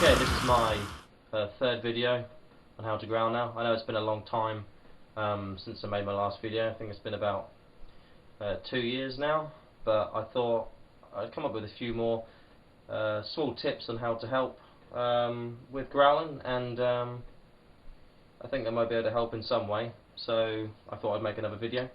Okay, this is my third video on how to growl now. I know it's been a long time since I made my last video. I think it's been about 2 years now, but I thought I'd come up with a few more small tips on how to help with growling, and I think that might be able to help in some way, so I thought I'd make another video.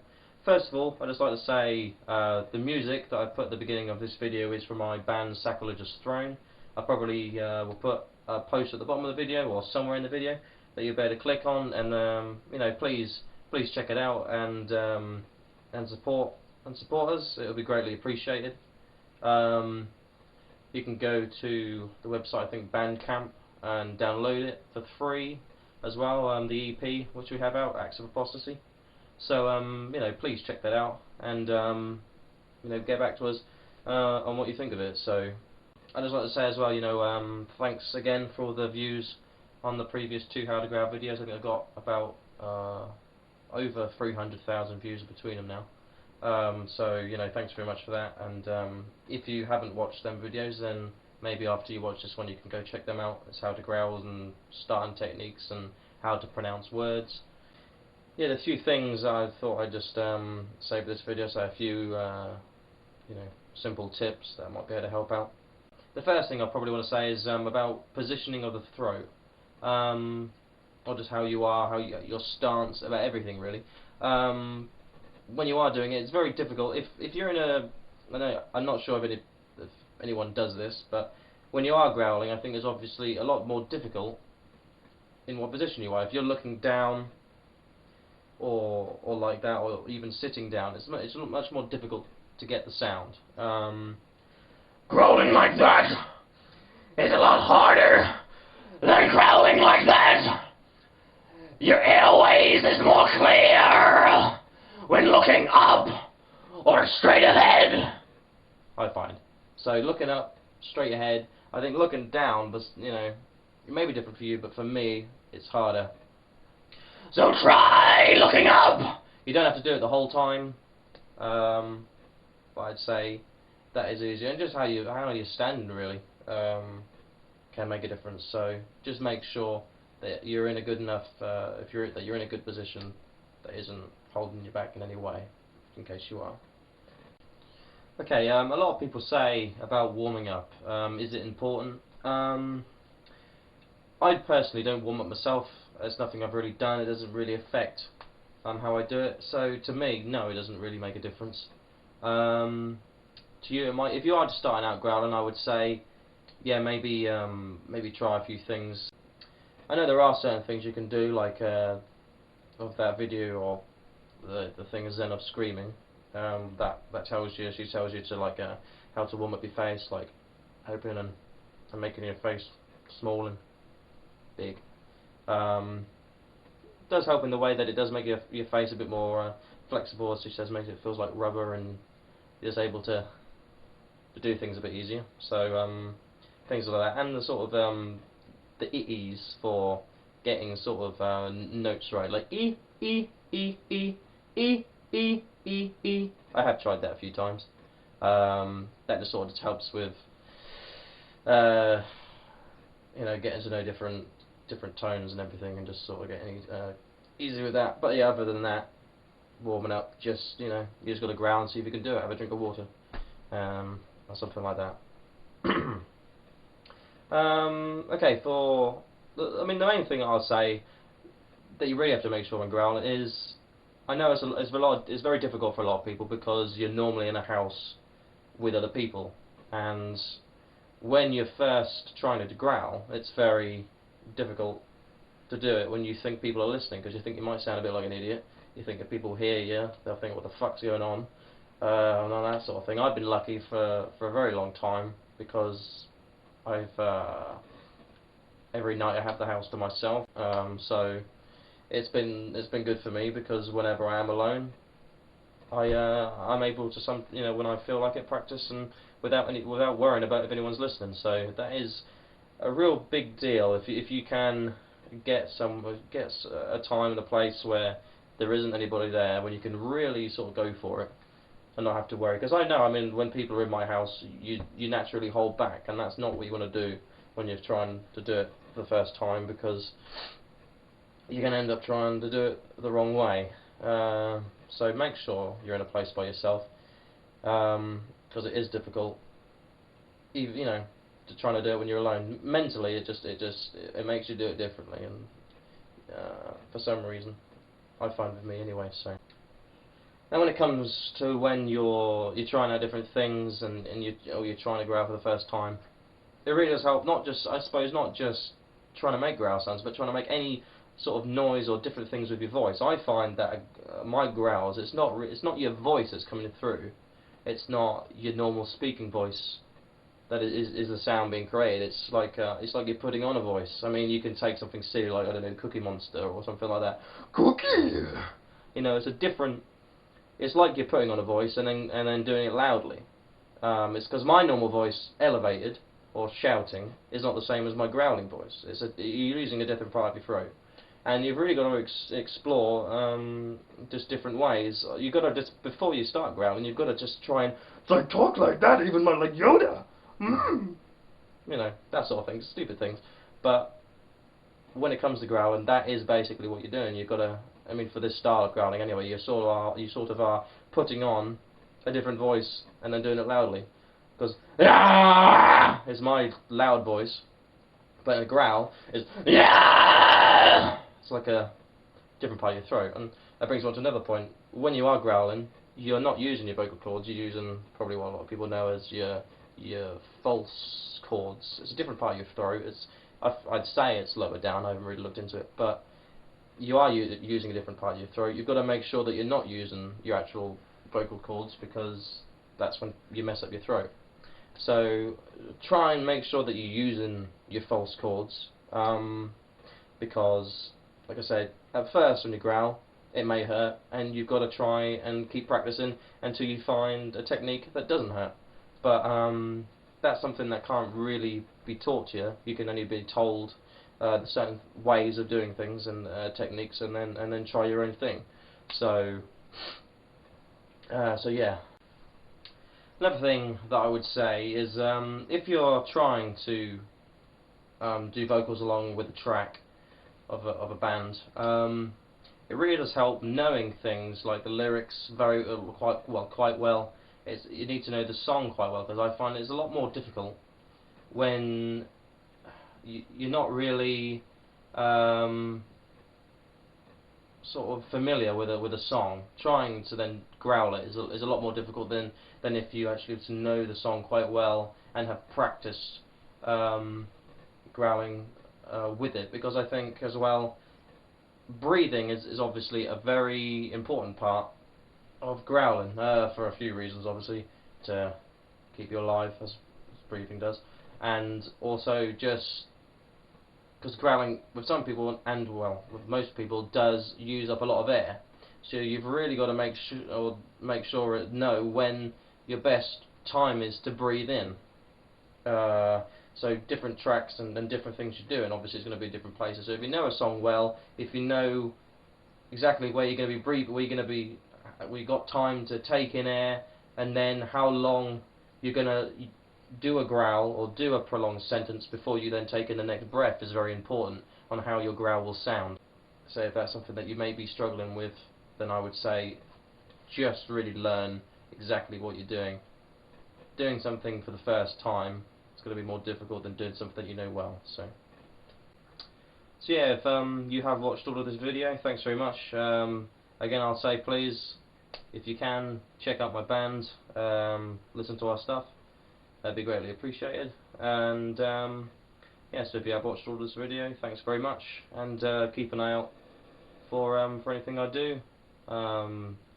First of all, I'd just like to say the music that I put at the beginning of this video is from my band Sacrilegious Throne. I probably will put a post at the bottom of the video or somewhere in the video that you'll be able to click on, and you know, please check it out and support us. It'll be greatly appreciated. You can go to the website, I think Bandcamp, and download it for free as well. The EP which we have out, Acts of Apostasy. So you know, please check that out, and you know, get back to us on what you think of it. So I'd just like to say as well, you know, thanks again for all the views on the previous 2 How to Growl videos. I think I've got about over 300,000 views between them now. So you know, thanks very much for that. And if you haven't watched them videos, then maybe after you watch this one, you can go check them out. It's how to growl and starting techniques and how to pronounce words. Yeah, there's a few things I thought I'd just say for this video. So a few you know, simple tips that might be able to help out. The first thing I probably want to say is about positioning of the throat, or just how you are, your stance, about everything really. When you are doing it, it's very difficult. If you're in a, I know, I'm not sure if anyone does this, but when you are growling, I think it's obviously a lot more difficult in what position you are. If you're looking down, or like that, or even sitting down, it's much more difficult to get the sound. Growling like that is a lot harder than growling like that. Your airways is more clear when looking up or straight ahead, I find. So looking up, straight ahead. I think looking down, but you know, it may be different for you, but for me, it's harder. So try looking up. You don't have to do it the whole time, but I'd say that is easier, and just how you're standing really can make a difference. So just make sure that you're in a good enough, that you're in a good position that isn't holding you back in any way, in case you are. Okay, a lot of people say about warming up. Is it important? I personally don't warm up myself. It's nothing I've really done. It doesn't really affect how I do it. So to me, no, it doesn't really make a difference. To you, it might. If you are just starting out growling, I would say, yeah, maybe try a few things. I know there are certain things you can do, like of that video, or the thing is Zen of screaming. That tells you, she tells you to like how to warm up your face, like open and making your face small and big. It does help in the way that it does make your face a bit more flexible, as she says, makes it feels like rubber, and you're just able to do things a bit easier. So things like that, and the sort of the e's for getting sort of notes right, like e e e e e e e e. I have tried that a few times. That just sort of helps with you know, getting to know different tones and everything, and just sort of getting easy with that. But yeah, other than that, warming up, just, you know, you just got to growl and see if you can do it. Have a drink of water, or something like that. Okay, I mean, the main thing I'll say that you really have to make sure when growling is, I know it's very difficult for a lot of people because you're normally in a house with other people, and when you're first trying to growl, it's very difficult to do it when you think people are listening, because you think you might sound a bit like an idiot. You think if people hear you, they'll think, what the fuck's going on, and all that sort of thing. I've been lucky for a very long time, because I've every night I have the house to myself, so it's been good for me, because whenever I am alone, I'm able to you know, when I feel like it, practice, and without worrying about if anyone's listening. So that is a real big deal if you can get a time and a place where there isn't anybody there, when you can really sort of go for it and not have to worry. Because I know, I mean, when people are in my house, you naturally hold back, and that's not what you want to do. when you're trying to do it for the first time, because you're going to end up trying to do it the wrong way. So make sure you're in a place by yourself, because it is difficult, even, you know, to try to do it when you're alone. Mentally, it makes you do it differently, and for some reason, I find with me anyway. So, and when it comes to when you're trying out different things and you're trying to growl for the first time, it really does help. Not just, I suppose, not just trying to make growl sounds, but trying to make any sort of noise or different things with your voice. I find that my growls, it's not your voice that's coming through. It's not your normal speaking voice that is the sound being created. It's like you're putting on a voice. I mean, you can take something silly like, I don't know, Cookie Monster or something like that. Cookie. You know, it's a different. It's like you're putting on a voice and then doing it loudly. It's because my normal voice, elevated or shouting, is not the same as my growling voice. You're using a different part of your throat, and you've really got to explore just different ways. You've got to just, before you start growling, you've got to just try and talk like that, even like Yoda. You know, that sort of thing, stupid things. But when it comes to growling, that is basically what you're doing. You've got to, I mean, for this style of growling anyway, you sort of are putting on a different voice and then doing it loudly. Because is my loud voice, but a growl is it's like a different part of your throat. And that brings me on to another point. When you are growling, you're not using your vocal cords. You're using probably what a lot of people know as your false cords. It's a different part of your throat. I'd say it's lower down. I haven't really looked into it, but you are using a different part of your throat. You've got to make sure that you're not using your actual vocal cords, because that's when you mess up your throat. So try and make sure that you're using your false cords, because, like I said, at first when you growl, it may hurt, and you've got to try and keep practicing until you find a technique that doesn't hurt. But that's something that can't really be taught to you. You can only be told certain ways of doing things and techniques, and then try your own thing. So yeah. Another thing that I would say is if you're trying to do vocals along with a track of a band, it really does help knowing things like the lyrics quite well. You need to know the song quite well, because I find it's a lot more difficult when you're not really sort of familiar with a song. Trying to then growl it is a lot more difficult than if you actually know the song quite well and have practiced growling with it. Because I think as well, breathing is obviously a very important part of growling, for a few reasons. Obviously, to keep you alive, as breathing does, and also just because growling with some people, and well, with most people, does use up a lot of air. So you've really got to make sure know when your best time is to breathe in. So different tracks and different things you do, and obviously it's going to be different places. So if you know a song well, if you know exactly where you're going to be breathing, where you got time to take in air, and then how long you're going to do a growl or do a prolonged sentence before you then take in the next breath, is very important on how your growl will sound. So if that's something that you may be struggling with, then I would say just really learn exactly what you're doing. Doing something for the first time, it's going to be more difficult than doing something that you know well. So yeah, if you have watched all of this video, thanks very much. Again, I'll say, please, if you can, check out my band, listen to our stuff. That'd be greatly appreciated. And yeah, so if you have watched all this video, thanks very much, and keep an eye out for anything I do.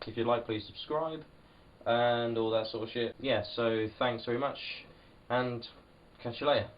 If you'd like, please subscribe and all that sort of shit. Yeah, so thanks very much, and catch you later.